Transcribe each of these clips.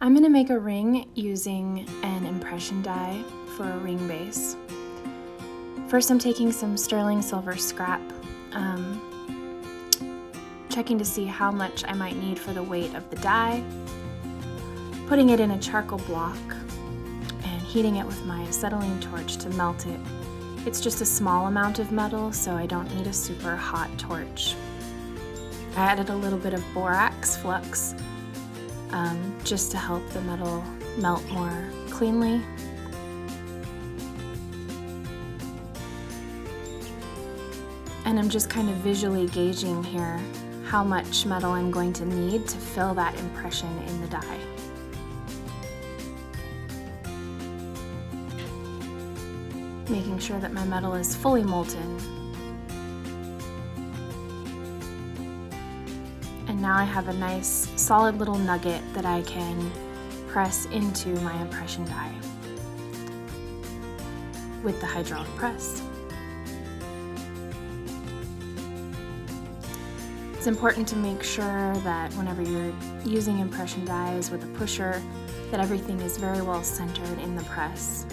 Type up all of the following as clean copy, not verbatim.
I'm going to make a ring using an impression die for a ring base. First, I'm taking some sterling silver scrap, checking to see how much I might need for the weight of the die, putting it in a charcoal block, and heating it with my acetylene torch to melt it. It's just a small amount of metal, so I don't need a super hot torch. I added a little bit of borax flux just to help the metal melt more cleanly. And I'm just kind of visually gauging here how much metal I'm going to need to fill that impression in the die. Making sure that my metal is fully molten. And now I have a nice solid little nugget that I can press into my impression die with the hydraulic press. It's important to make sure that whenever you're using impression dies with a pusher, that everything is very well centered in the press.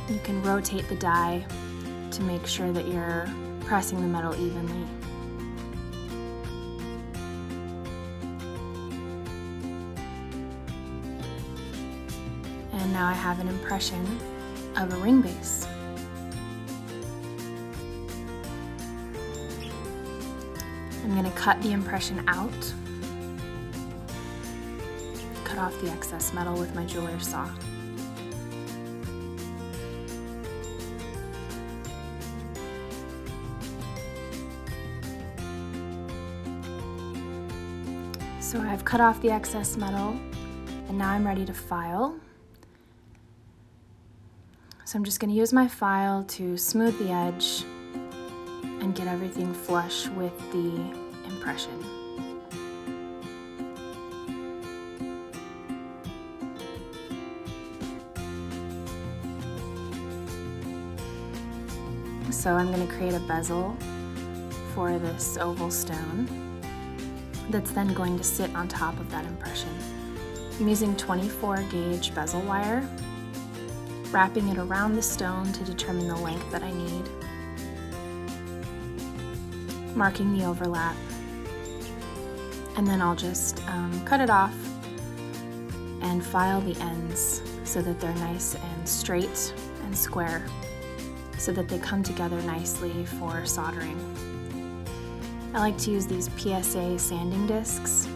You can rotate the die to make sure that you're pressing the metal evenly. And now I have an impression of a ring base. I'm going to cut the impression out, cut off the excess metal with my jeweler's saw. So I've cut off the excess metal, and now I'm ready to file. So I'm just going to use my file to smooth the edge and get everything flush with the impression. So I'm going to create a bezel for this oval stone that's then going to sit on top of that impression. I'm using 24 gauge bezel wire, wrapping it around the stone to determine the length that I need, marking the overlap, and then I'll just cut it off and file the ends so that they're nice and straight and square, so that they come together nicely for soldering. I like to use these PSA sanding discs.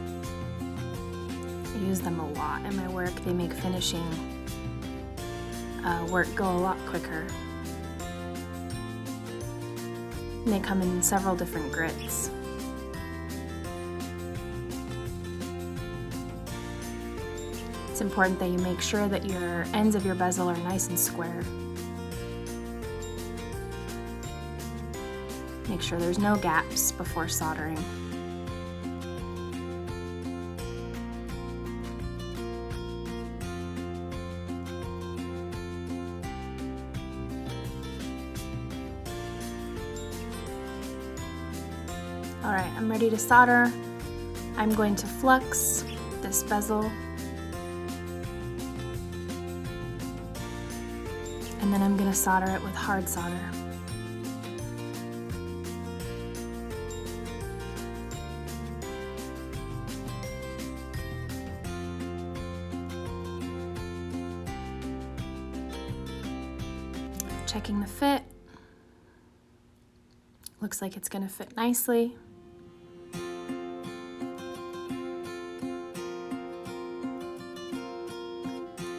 I use them a lot in my work. They make finishing work go a lot quicker. And they come in several different grits. It's important that you make sure that your ends of your bezel are nice and square. Make sure there's no gaps before soldering. All right, I'm ready to solder. I'm going to flux this bezel, and then I'm going to solder it with hard solder. Checking the fit. Looks like it's going to fit nicely.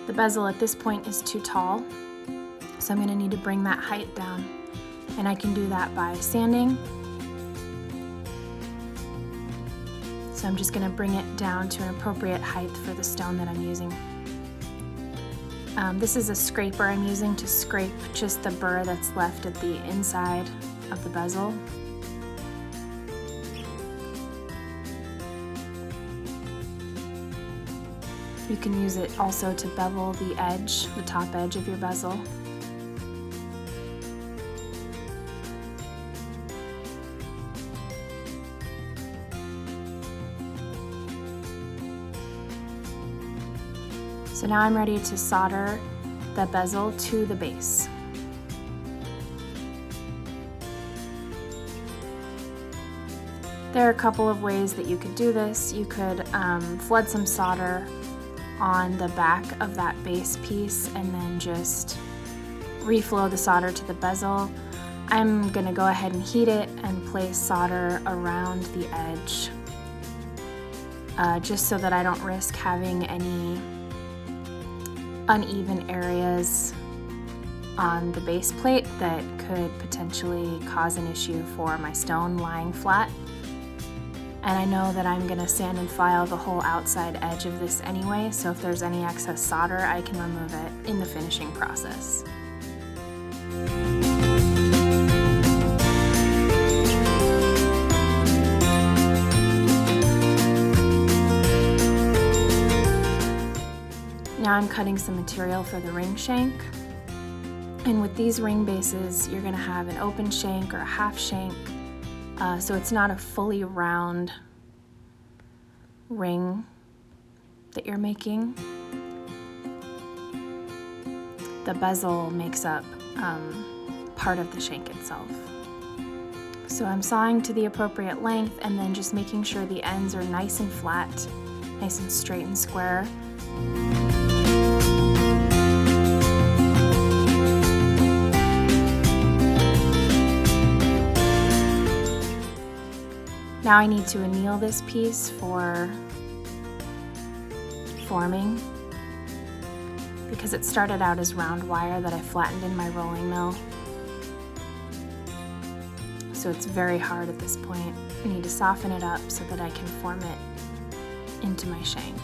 The bezel at this point is too tall, so I'm going to need to bring that height down, and I can do that by sanding. So I'm just going to bring it down to an appropriate height for the stone that I'm using. This is a scraper I'm using to scrape just the burr that's left at the inside of the bezel. You can use it also to bevel the edge, the top edge of your bezel. So now I'm ready to solder the bezel to the base. There are a couple of ways that you could do this. You could flood some solder on the back of that base piece and then just reflow the solder to the bezel. I'm gonna go ahead and heat it and place solder around the edge, just so that I don't risk having any uneven areas on the base plate that could potentially cause an issue for my stone lying flat. And I know that I'm gonna sand and file the whole outside edge of this anyway, so if there's any excess solder, I can remove it in the finishing process. Now I'm cutting some material for the ring shank. And with these ring bases, you're gonna have an open shank or a half shank. So it's not a fully round ring that you're making. The bezel makes up part of the shank itself. So I'm sawing to the appropriate length and then just making sure the ends are nice and flat, nice and straight and square. Now I need to anneal this piece for forming, because it started out as round wire that I flattened in my rolling mill. So it's very hard at this point. I need to soften it up so that I can form it into my shank.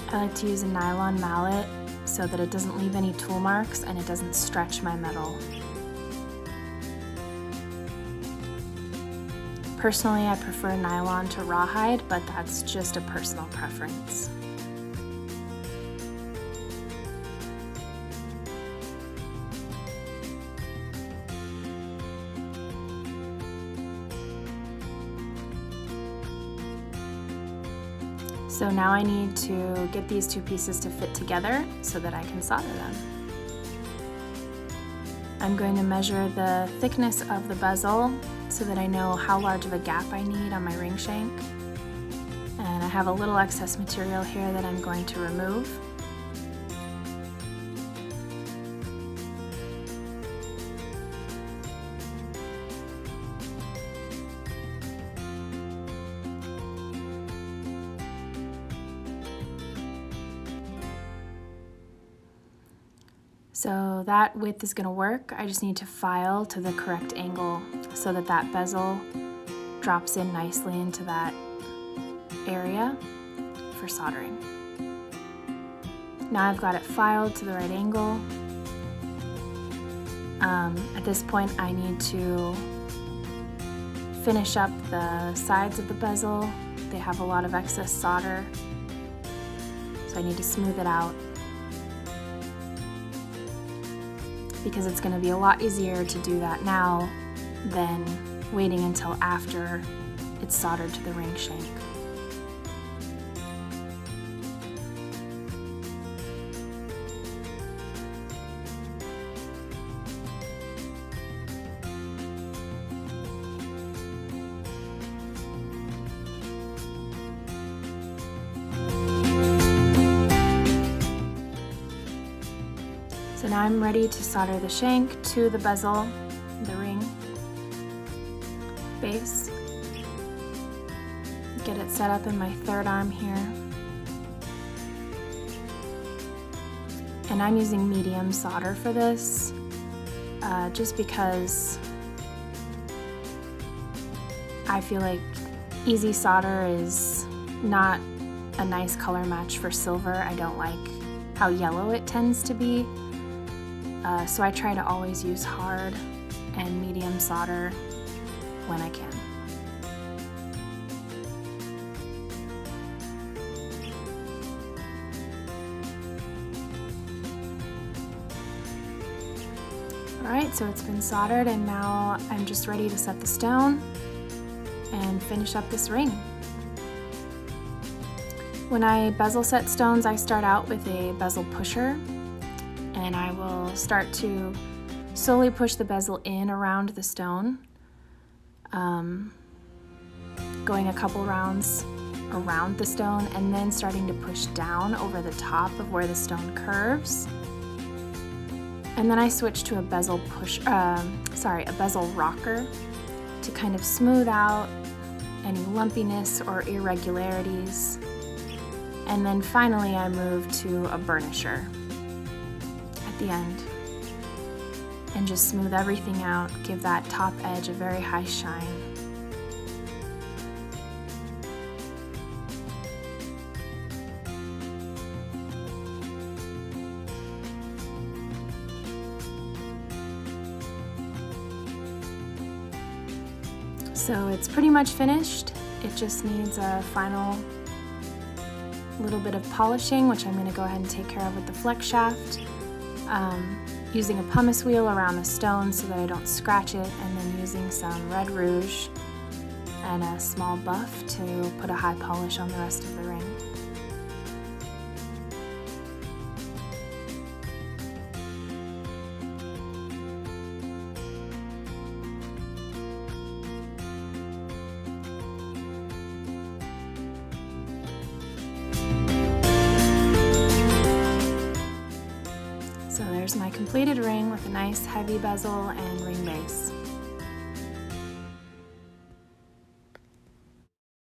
I like to use a nylon mallet so that it doesn't leave any tool marks and it doesn't stretch my metal. Personally, I prefer nylon to rawhide, but that's just a personal preference. So now I need to get these two pieces to fit together so that I can solder them. I'm going to measure the thickness of the bezel so that I know how large of a gap I need on my ring shank. And I have a little excess material here that I'm going to remove. So that width is going to work. I just need to file to the correct angle so that that bezel drops in nicely into that area for soldering. Now I've got it filed to the right angle. At this point I need to finish up the sides of the bezel. They have a lot of excess solder, so I need to smooth it out, because it's going to be a lot easier to do that now than waiting until after it's soldered to the ring shank. So now I'm ready to solder the shank to the bezel, the ring base. Get it set up in my third arm here. And I'm using medium solder for this, just because I feel like easy solder is not a nice color match for silver. I don't like how yellow it tends to be. So I try to always use hard and medium solder when I can. Alright, so it's been soldered, and now I'm just ready to set the stone and finish up this ring. When I bezel set stones, I start out with a bezel pusher, and I will start to slowly push the bezel in around the stone, going a couple rounds around the stone, and then starting to push down over the top of where the stone curves. And then I switch to a bezel bezel rocker to kind of smooth out any lumpiness or irregularities. And then finally I move to a burnisher at the end and just smooth everything out, give that top edge a very high shine. So it's pretty much finished. It just needs a final little bit of polishing, which I'm going to go ahead and take care of with the flex shaft, using a pumice wheel around the stone so that I don't scratch it, and then using some red rouge and a small buff to put a high polish on the rest of the ring. So there's my completed ring with a nice heavy bezel and ring base.